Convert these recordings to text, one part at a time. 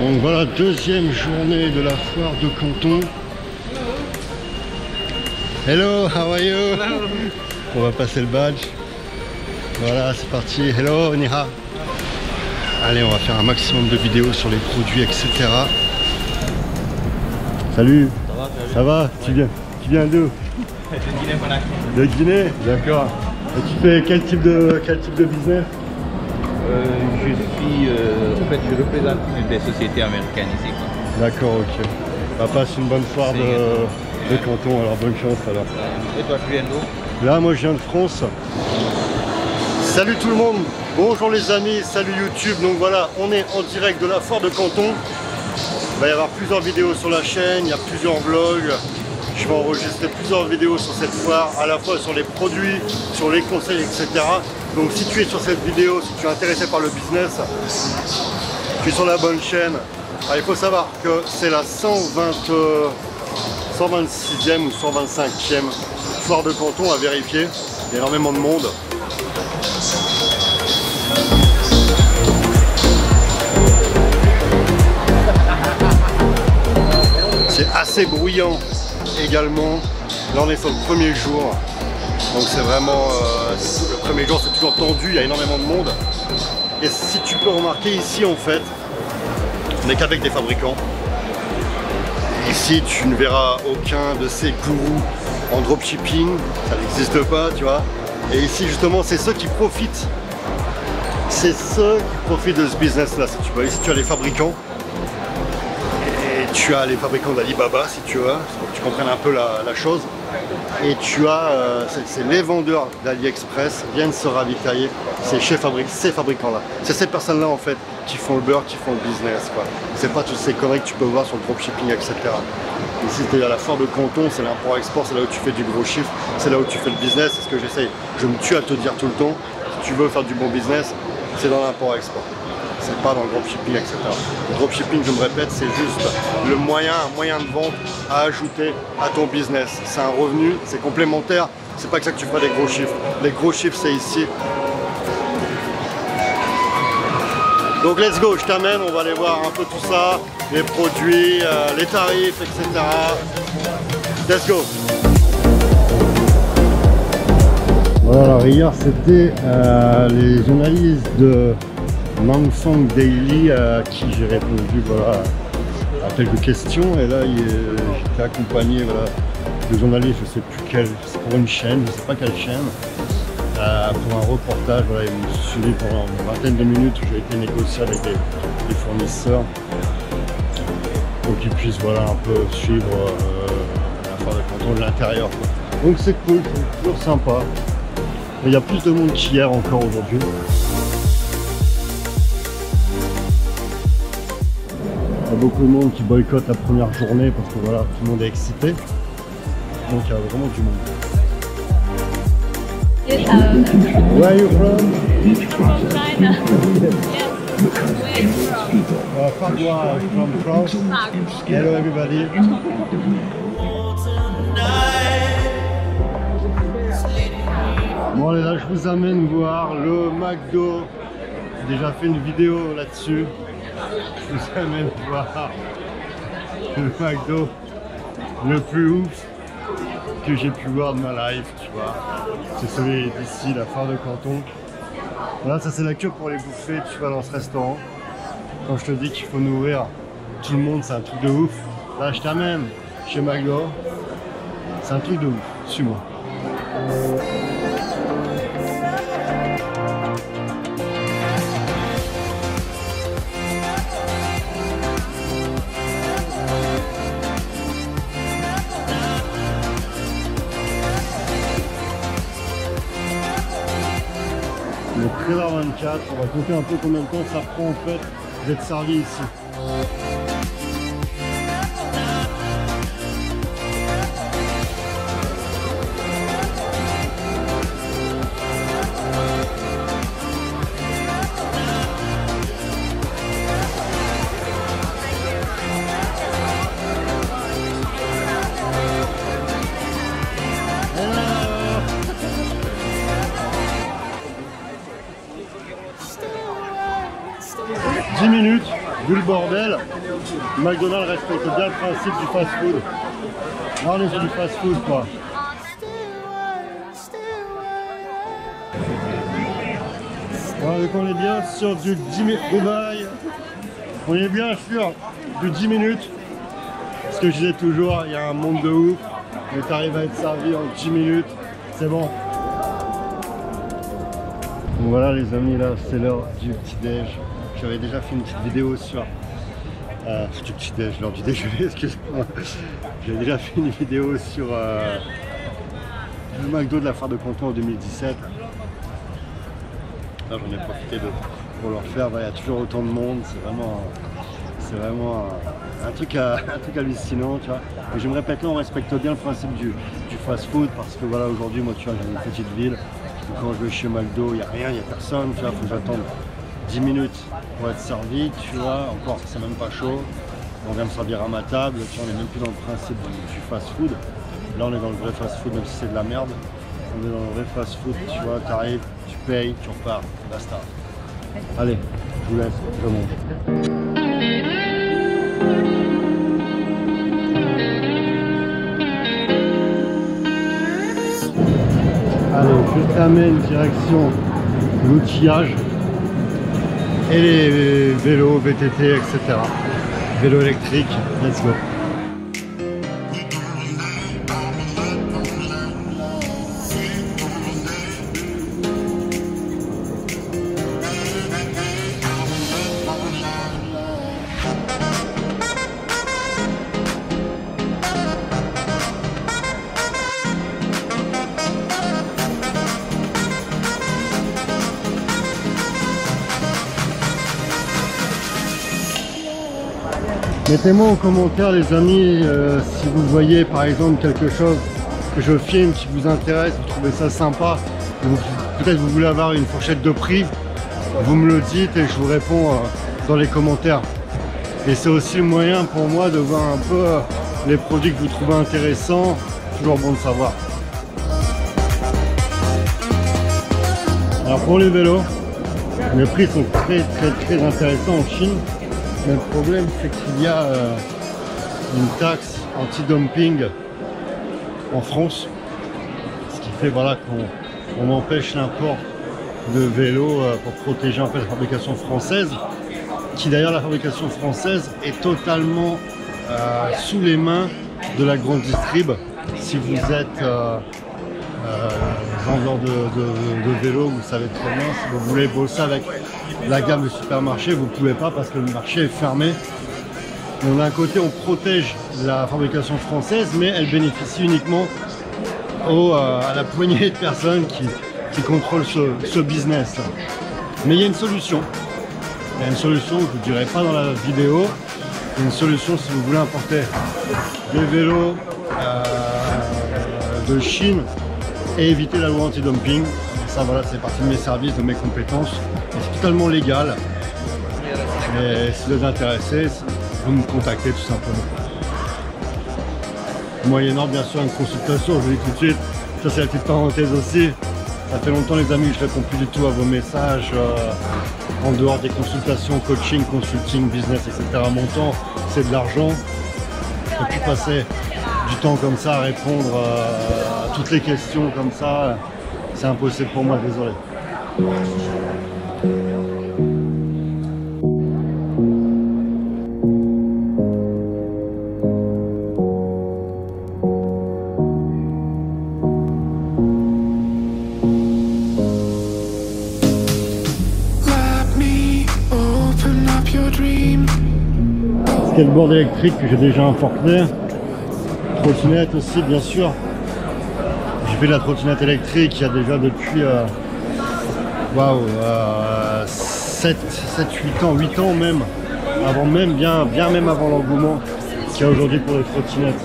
Donc voilà, deuxième journée de la foire de Canton. Hello, how are you? Hello. On va passer le badge. Voilà, c'est parti. Hello, Niha. Allez, on va faire un maximum de vidéos sur les produits, etc. Salut. Ça va? Ouais. Tu viens d'où? De Guinée-Conakry. De Guinée? D'accord. Et tu fais quel type de business? En fait, je représente des sociétés américaines ici. D'accord, ok. Bah, passe une bonne foire de Canton, alors bonne chance alors. Et toi, tu viens d'où? Là, moi je viens de France. Salut tout le monde, bonjour les amis, salut YouTube. Donc voilà, on est en direct de la foire de Canton. Il va y avoir plusieurs vidéos sur la chaîne, il y a plusieurs vlogs. Je vais enregistrer plusieurs vidéos sur cette foire, à la fois sur les produits, sur les conseils, etc. Donc si tu es sur cette vidéo, si tu es intéressé par le business, tu es sur la bonne chaîne. Alors, il faut savoir que c'est la 126e ou 125e foire de Canton à vérifier. Il y a énormément de monde. C'est assez bruyant également. Là on est sur le premier jour. Donc c'est vraiment... le premier jour c'est toujours tendu, il y a énormément de monde. Et si tu peux remarquer ici en fait, on n'est qu'avec des fabricants. Ici tu ne verras aucun de ces gourous en dropshipping, ça n'existe pas, tu vois. Et ici justement c'est ceux qui profitent. C'est ceux qui profitent de ce business là, si tu vois. Ici tu as les fabricants. Et tu as les fabricants d'Alibaba si tu veux, pour que tu comprennes un peu la chose. Et tu as, c'est les vendeurs d'AliExpress viennent se ravitailler. C'est ces fabricants-là. C'est ces personnes-là en fait qui font le beurre, qui font le business, quoi. C'est pas toutes ces conneries que tu peux voir sur le dropshipping, etc. Ici, tu es à la foire de Canton, c'est l'import-export, c'est là où tu fais du gros chiffre, c'est là où tu fais le business. C'est ce que j'essaye. Je me tue à te dire tout le temps. Si tu veux faire du bon business, c'est dans l'import-export. C'est pas dans le dropshipping, etc. Le dropshipping, je me répète, c'est juste un moyen de vente à ajouter à ton business. C'est un revenu, c'est complémentaire. C'est pas que ça que tu feras des gros chiffres. Les gros chiffres, c'est ici. Donc let's go, je t'amène, on va aller voir un peu tout ça, les produits, les tarifs, etc. Let's go. Voilà, alors hier c'était les analyses de Mangsang Daily à qui j'ai répondu voilà, à quelques questions. Et là j'étais accompagné voilà, de journalistes, je sais plus quelle, c'est pour une chaîne, je sais pas quelle chaîne. Pour un reportage, voilà, ils m'ont suivi pendant une vingtaine de minutes où j'ai été négocier avec des fournisseurs pour qu'ils puissent voilà, un peu suivre la foire de Canton de l'intérieur. Donc c'est cool, c'est toujours sympa. Il y a plus de monde qu'hier encore aujourd'hui. Il y a beaucoup de monde qui boycotte la première journée parce que voilà, tout le monde est excité. Donc il y a vraiment du monde. Yes, Where are you from? from China. Yes. Fagua from France. Hello everybody. Bon allez, là je vous amène voir le McDo. J'ai déjà fait une vidéo là-dessus. Je vous amène voir le McDo le plus ouf que j'ai pu voir de ma life, tu vois. C'est celui d'ici, la foire de Canton. Voilà, ça c'est la queue pour les bouffer, tu vas dans ce restaurant. Quand je te dis qu'il faut nourrir tout le monde, c'est un truc de ouf. Là, je t'amène chez McDo. C'est un truc de ouf, suis-moi. Le 13h24, on va compter un peu combien de temps ça prend en fait d'être servi ici. vu le bordel, McDonald's respecte bien le principe du fast-food. Là on est sur du fast-food quoi. Ouais, donc on est bien sur du 10 minutes. On est bien sûr du 10 minutes. Ce que je disais toujours, il y a un monde de ouf. Mais tu arrives à être servi en 10 minutes, c'est bon. Donc voilà les amis, là c'est l'heure du petit-déj. J'avais déjà fait une petite vidéo sur du petit-déj, l'heure du déjeuner, excuse-moi. J'avais déjà fait une vidéo sur le McDo de la foire de Canton en 2017. Là j'en ai profité pour le refaire. Il y a toujours autant de monde, c'est vraiment un truc hallucinant, tu vois. Et je me répète, là on respecte bien le principe du fast-food parce que voilà, aujourd'hui moi tu vois, j'ai une petite ville où quand je vais chez McDo, il n'y a rien, il n'y a personne, tu vois, faut que j'attende 10 minutes pour être servi, tu vois, encore c'est même pas chaud. On vient me servir à ma table, tu vois, on n'est même plus dans le principe du fast-food. Là on est dans le vrai fast-food, même si c'est de la merde. On est dans le vrai fast-food, tu vois, tu arrives, tu payes, tu repars, basta. Allez, je vous laisse, je monte. Allez, je t'amène direction l'outillage et les vélos, VTT, etc. Vélo électrique, let's go. Mettez-moi en commentaire les amis si vous voyez par exemple quelque chose que je filme qui vous intéresse, vous trouvez ça sympa, peut-être vous voulez avoir une fourchette de prix, vous me le dites et je vous réponds dans les commentaires. Et c'est aussi le moyen pour moi de voir un peu les produits que vous trouvez intéressants, toujours bon de savoir. Alors pour les vélos, les prix sont très intéressants en Chine. Mais le problème c'est qu'il y a une taxe anti-dumping en France, ce qui fait voilà, qu'on empêche l'import de vélos pour protéger un peu la fabrication française, qui d'ailleurs la fabrication française est totalement sous les mains de la grande distrib. Si vous êtes vendeur de vélos, vous savez très bien, si vous voulez bosser avec la gamme de supermarché, vous ne pouvez pas parce que le marché est fermé. Donc d'un côté on protège la fabrication française, mais elle bénéficie uniquement à la poignée de personnes qui contrôlent ce business. Mais il y a une solution. Il y a une solution que je ne vous dirai pas dans la vidéo. Il y a une solution si vous voulez importer des vélos de Chine et éviter la loi anti-dumping. Ça voilà, c'est partie de mes services, de mes compétences. C'est totalement légal. Et si vous êtes intéressé, vous me contactez tout simplement. Moyennant bien sûr une consultation, je vous dis tout de suite. Ça c'est la petite parenthèse aussi. Ça fait longtemps les amis que je ne réponds plus du tout à vos messages en dehors des consultations, coaching, consulting, business, etc. Mon temps, c'est de l'argent. Je ne peux plus passer du temps comme ça à répondre à toutes les questions comme ça. C'est impossible pour moi, désolé. Skateboard électrique que j'ai déjà un forklift, trottinette aussi bien sûr. J'ai fait de la trottinette électrique il y a déjà depuis 7, 8 ans, 8 ans même, avant même, bien même avant l'engouement qu'il y a aujourd'hui pour les trottinettes.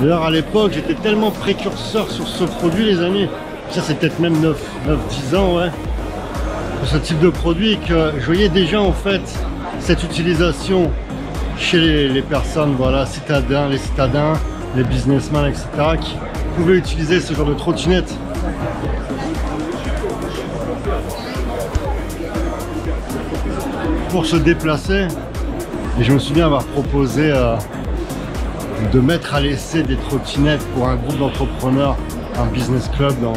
D'ailleurs à l'époque j'étais tellement précurseur sur ce produit les amis, ça c'est peut-être même 9-10 ans ouais, pour ce type de produit que je voyais déjà en fait cette utilisation chez les personnes, voilà, citadins, les citadins, les businessmen, etc. qui pouvaient utiliser ce genre de trottinette. pour se déplacer. Et je me souviens avoir proposé de mettre à l'essai des trottinettes pour un groupe d'entrepreneurs, un business club dans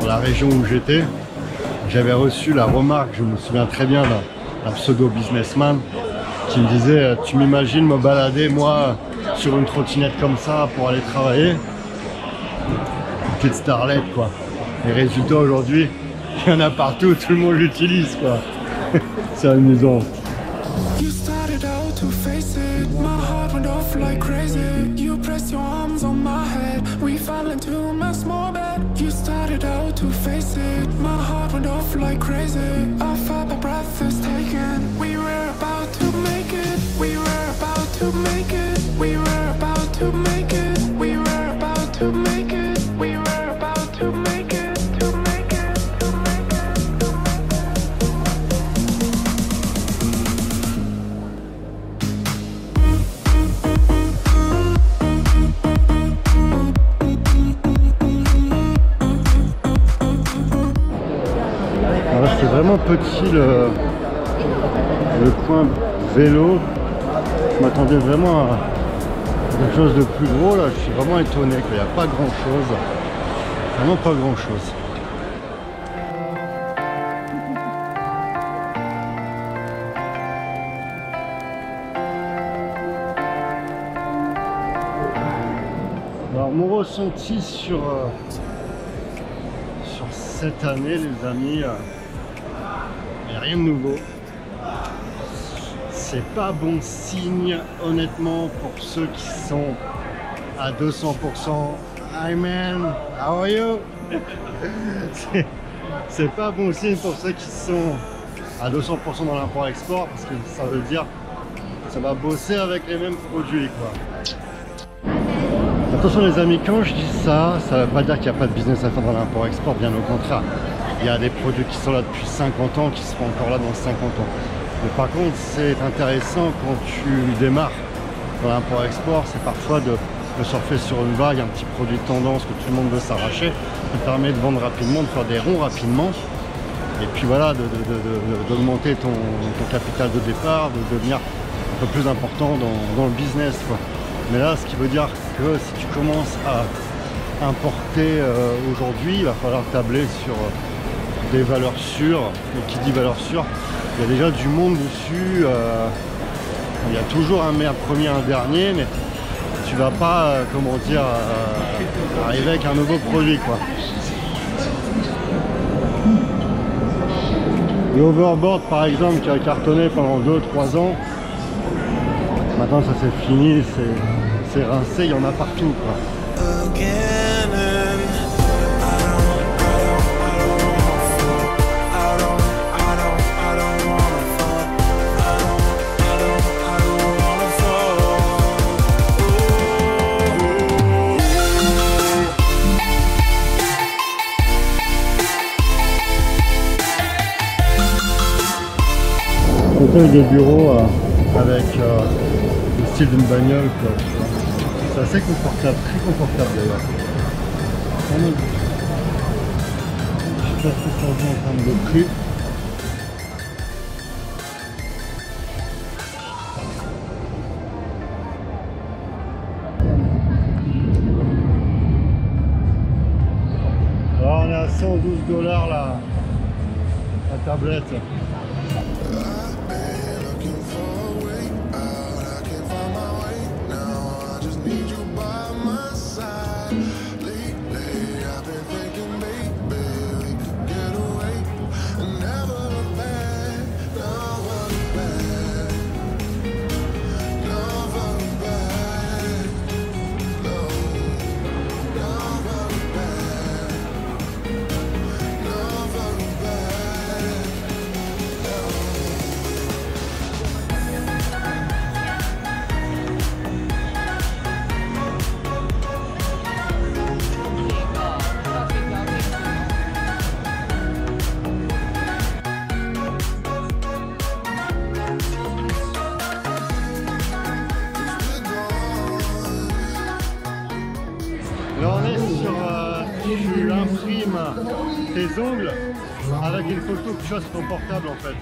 la région où j'étais. J'avais reçu la remarque, je me souviens très bien, d'un pseudo-businessman qui me disait « Tu m'imagines me balader, moi, sur une trottinette comme ça pour aller travailler ?» Une petite starlette, quoi. Les résultats aujourd'hui, il y en a partout, tout le monde l'utilise, quoi. C'est amusant. You started out to face it, my heart went off like crazy. You pressed your arms on my head, we fell into my small bed. You started out to face it, my heart went off like crazy. I felt my breath is taken. We were about to make it, we were about to make it, we were about to make it, we were about to make it, we were about to make it, to make it, to make it, to make Alors, c'est vraiment petit le coin vélo. Je m'attendais vraiment à quelque chose de plus gros là. Je suis vraiment étonné qu'il n'y a pas grand chose. Vraiment pas grand chose. Alors mon ressenti sur cette année, les amis, il n'y a rien de nouveau. C'est pas bon signe, honnêtement, pour ceux qui sont à 200%. Hi man, how are you? C'est pas bon signe pour ceux qui sont à 200% dans l'import-export, parce que ça veut dire que ça va bosser avec les mêmes produits, quoi. Attention les amis, quand je dis ça, ça ne veut pas dire qu'il n'y a pas de business à faire dans l'import-export, bien au contraire. Il y a des produits qui sont là depuis 50 ans, qui seront encore là dans 50 ans. Mais par contre, c'est intéressant quand tu démarres dans l'import-export, c'est parfois de surfer sur une vague, un petit produit de tendance que tout le monde veut s'arracher, qui permet de vendre rapidement, de faire des ronds rapidement, et puis voilà, d'augmenter ton capital de départ, de devenir un peu plus important dans le business, quoi. Mais là, ce qui veut dire que si tu commences à importer aujourd'hui, il va falloir tabler sur des valeurs sûres. Et qui dit valeurs sûres, il y a déjà du monde dessus. Il y a toujours un premier, un dernier, mais tu vas pas, comment dire, arriver avec un nouveau produit, quoi. Le overboard, par exemple, qui a cartonné pendant 2-3 ans, maintenant ça c'est fini, c'est rincé, il y en a partout, quoi. Fauteuil de bureau avec le style d'une bagnole, quoi. C'est assez confortable, très confortable d'ailleurs. Je sais pas ce que ça vaut en termes de prix. Alors on est à 112$ la tablette. Là on est sur, tu imprimes tes ongles Avec une photo que tu as sur ton portable en fait.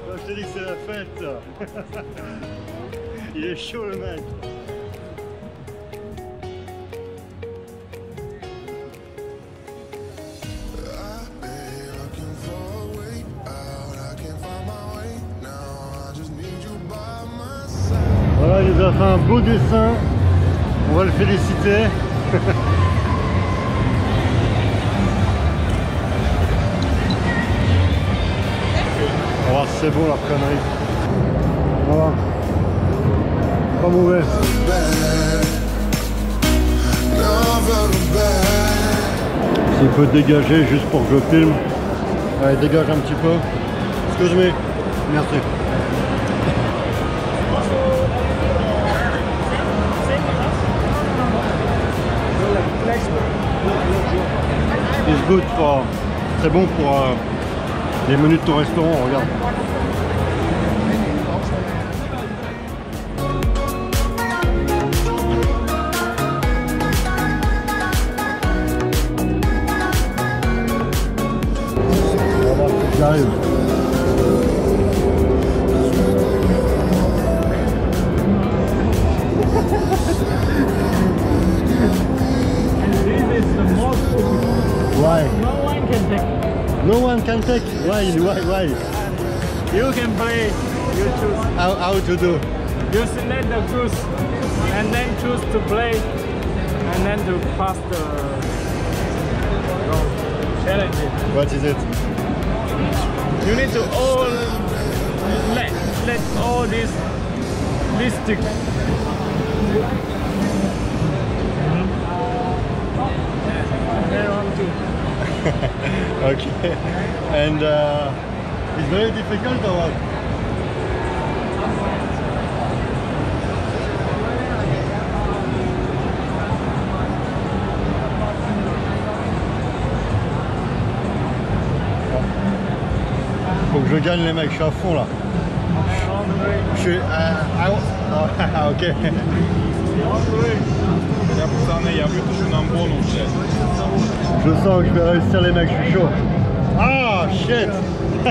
Je t'ai dit que c'est la fête. Il est chaud le mec. Voilà, il nous a fait un beau dessin. On va le féliciter. Oh, c'est bon la connerie. Voilà. Pas mauvais. S'il peut dégager juste pour que je filme. Allez, dégage un petit peu. Excuse-moi. Merci. It's good for... C'est bon pour les menus de ton restaurant, regarde. J'arrive. Why? No one can take. No one can take. Why? You can play. You choose. How to do? You select the goose and then choose to play and then to pass the challenge. What is it? You need to all let all this stick. Very one too. Okay. And it's very difficult or what? Faut que je gagne les mecs, je suis à fond là. Je suis... ok. Je sens que je vais réussir les mecs, je suis chaud. Ah shit. I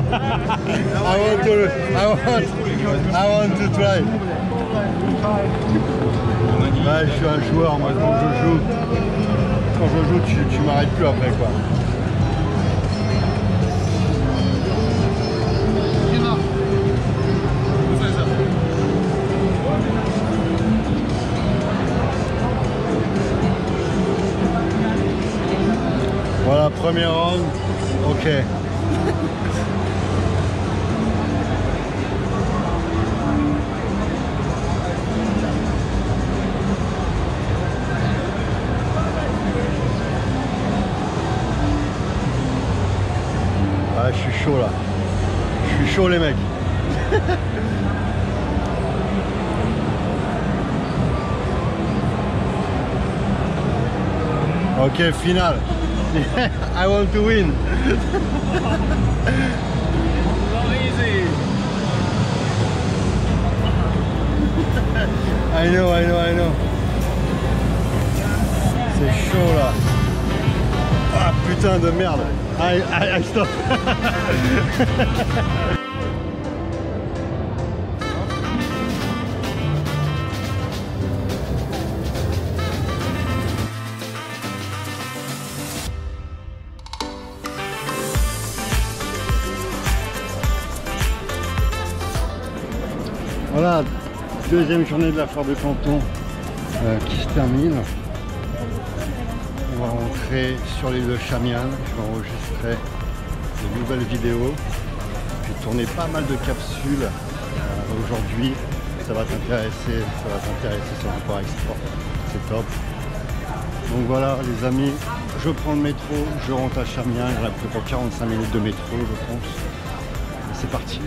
want to try. Ouais, je suis un joueur, moi quand je joue, tu m'arrêtes plus après quoi. Voilà, premier round, ok. Ah, je suis chaud là. Je suis chaud les mecs. Ok, finale. I want to win. So easy. I know. C'est chaud là. Ah putain de merde. I stop. Voilà, deuxième journée de la foire de Canton qui se termine. On va rentrer sur l'île de Chamian. Je vais enregistrer de nouvelles vidéos. J'ai tourné pas mal de capsules aujourd'hui. Ça va t'intéresser sur Import Export. C'est top. Donc voilà les amis, je prends le métro, je rentre à Chamian. Il y en a plus pour 45 minutes de métro je pense. C'est parti.